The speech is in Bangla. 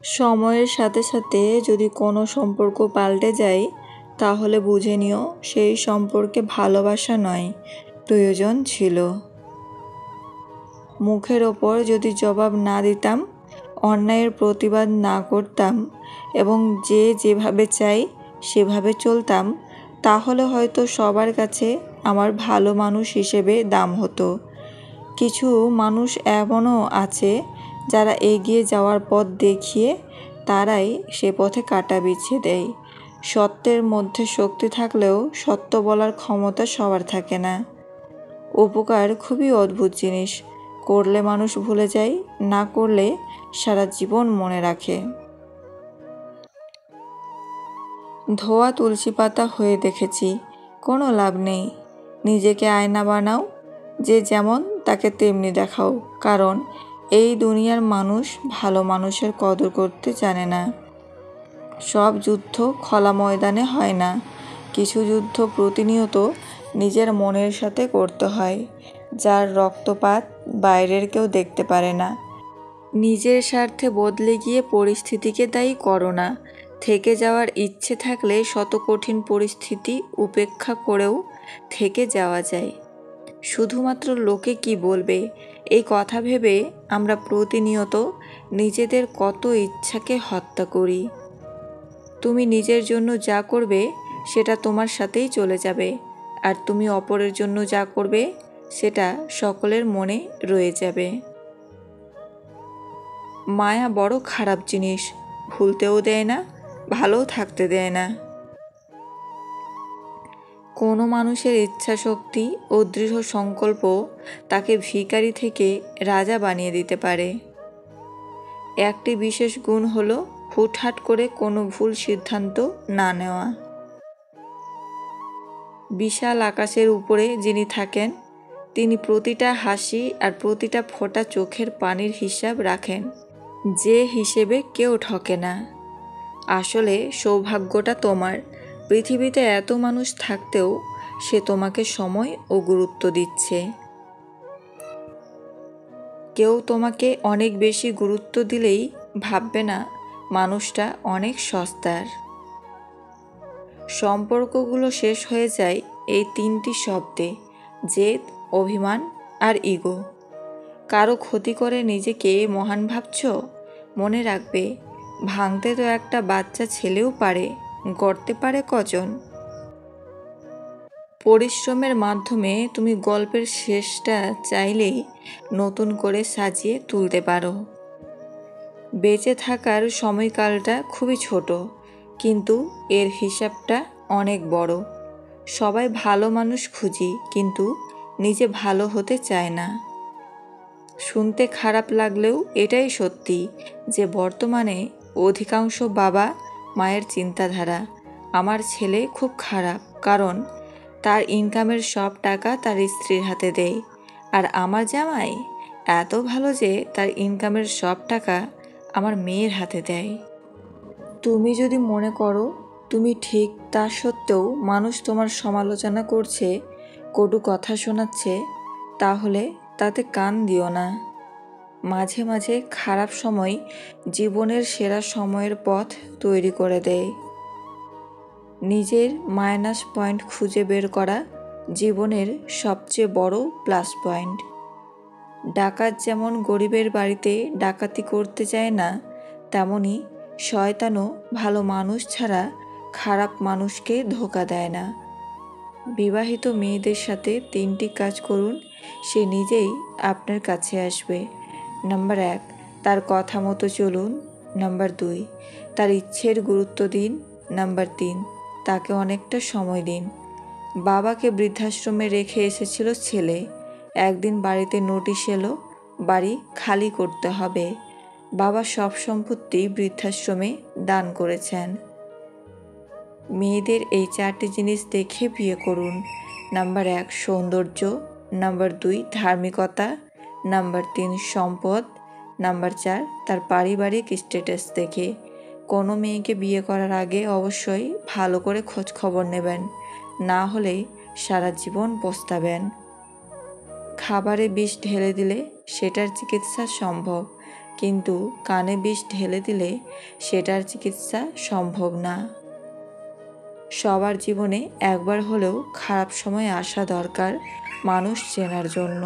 সময়ের সাথে সাথে যদি কোনো সম্পর্ক পাল্টে যায়, তাহলে বুঝে নিও সেই সম্পর্কে ভালোবাসা নয়, প্রয়োজন ছিল। মুখের ওপর যদি জবাব না দিতাম, অন্যায়ের প্রতিবাদ না করতাম এবং যে যেভাবে চাই সেভাবে চলতাম, তাহলে হয়তো সবার কাছে আমার ভালো মানুষ হিসেবে দাম হতো। কিছু মানুষ এমনও আছে যারা এগিয়ে যাওয়ার পথ দেখিয়ে তারাই সে পথে কাঁটা বিছিয়ে দেয়। সত্যের মধ্যে শক্তি থাকলেও সত্য বলার ক্ষমতা সবার থাকে না। উপকার খুবই অদ্ভুত জিনিস, করলে মানুষ ভুলে যায়, না করলে সারা জীবন মনে রাখে। ধোয়া তুলসী পাতা হয়ে দেখেছি, কোনো লাভ নেই। নিজেকে আয়না বানাও, যে যেমন তাকে তেমনি দেখাও, কারণ এই দুনিয়ার মানুষ ভালো মানুষের কদর করতে জানে না। সব যুদ্ধ খোলা ময়দানে হয় না, কিছু যুদ্ধ প্রতিনিয়ত নিজের মনের সাথে করতে হয়, যার রক্তপাত বাইরের কেউ দেখতে পারে না। নিজের স্বার্থে বদলে গিয়ে পরিস্থিতিকে দায়ী করো না। থেকে যাওয়ার ইচ্ছে থাকলে শত কঠিন পরিস্থিতি উপেক্ষা করেও থেকে যাওয়া যায়। শুধুমাত্র লোকে কি বলবে এই কথা ভেবে আমরা প্রতিনিয়ত নিজেদের কত ইচ্ছাকে হত্যা করি। তুমি নিজের জন্য যা করবে সেটা তোমার সাথেই চলে যাবে, আর তুমি অপরের জন্য যা করবে সেটা সকলের মনে রয়ে যাবে। মায়া বড় খারাপ জিনিস, ভুলতেও দেয় না, ভালোও থাকতে দেয় না। কোনো মানুষের ইচ্ছাশক্তি ও দৃঢ় সংকল্প তাকে ভিখারি থেকে রাজা বানিয়ে দিতে পারে। একটি বিশেষ গুণ হলো হুটহাট করে কোনো ভুল সিদ্ধান্ত না নেওয়া। বিশাল আকাশের উপরে যিনি থাকেন, তিনি প্রতিটা হাসি আর প্রতিটা ফোঁটা চোখের পানির হিসাব রাখেন, যে হিসেবে কেউ ঠকে না। আসলে সৌভাগ্যটা তোমার, পৃথিবীতে এত মানুষ থাকতেও সে তোমাকে সময় ও গুরুত্ব দিচ্ছে। কেউ তোমাকে অনেক বেশি গুরুত্ব দিলেই ভাববে না মানুষটা অনেক সস্তার। সম্পর্কগুলো শেষ হয়ে যায় এই তিনটি শব্দে: জেদ, অভিমান আর ইগো। কারো ক্ষতি করে নিজেকে মহান ভাবছ? মনে রাখবে, ভাঙতে তো একটা বাচ্চা ছেলেও পারে, গড়তে পারে কজন? পরিশ্রমের মাধ্যমে তুমি গল্পের শেষটা চাইলেই নতুন করে সাজিয়ে তুলতে পারো। বেঁচে থাকার সময়কালটা খুবই ছোট, কিন্তু এর হিসাবটা অনেক বড়। সবাই ভালো মানুষ খুঁজি, কিন্তু নিজে ভালো হতে চায় না। শুনতে খারাপ লাগলেও এটাই সত্যি যে বর্তমানে অধিকাংশ বাবা মায়ের চিন্তাধারা, আমার ছেলে খুব খারাপ, কারণ তার ইনকামের সব টাকা তার স্ত্রীর হাতে দেয়, আর আমার জামাই এত ভালো যে তার ইনকামের সব টাকা আমার মেয়ের হাতে দেয়। তুমি যদি মনে করো তুমি ঠিক, তা সত্ত্বেও মানুষ তোমার সমালোচনা করছে, কটু কথা শোনাচ্ছে, তাহলে তাতে কান দিও না। মাঝে মাঝে খারাপ সময় জীবনের সেরা সময়ের পথ তৈরি করে দেয়। নিজের মাইনাস পয়েন্ট খুঁজে বের করা জীবনের সবচেয়ে বড় প্লাস পয়েন্ট। ডাকাত যেমন গরিবের বাড়িতে ডাকাতি করতে চায় না, তেমনি শয়তানও ভালো মানুষ ছাড়া খারাপ মানুষকে ধোঁকা দেয় না। বিবাহিত মেয়েদের সাথে 3টি কাজ করুন, সে নিজেই আপনার কাছে আসবে। নাম্বার 1, তার কথা মতো চলুন। নাম্বার 2, তার ইচ্ছের গুরুত্ব দিন। নাম্বার 3, তাকে অনেকটা সময় দিন। বাবাকে বৃদ্ধাশ্রমে রেখে এসেছিল ছেলে। একদিন বাড়িতে নোটিশ এলো, বাড়ি খালি করতে হবে। বাবা সব সম্পত্তি বৃদ্ধাশ্রমে দান করেছেন। মেয়েদের এই 4টি জিনিস দেখে বিয়ে করুন। নাম্বার 1, সৌন্দর্য। নাম্বার 2, ধার্মিকতা। নাম্বার 3, সম্পদ। নাম্বার 4, তার পারিবারিক স্ট্যাটাস দেখে। কোনো মেয়েকে বিয়ে করার আগে অবশ্যই ভালো করে খোঁজ খবর নেবেন, না হলে সারা জীবন পস্তাবেন। খাবারে বিষ ঢেলে দিলে সেটার চিকিৎসা সম্ভব, কিন্তু কানে বিষ ঢেলে দিলে সেটার চিকিৎসা সম্ভব না। সবার জীবনে একবার হলেও খারাপ সময় আসা দরকার মানুষ চেনার জন্য।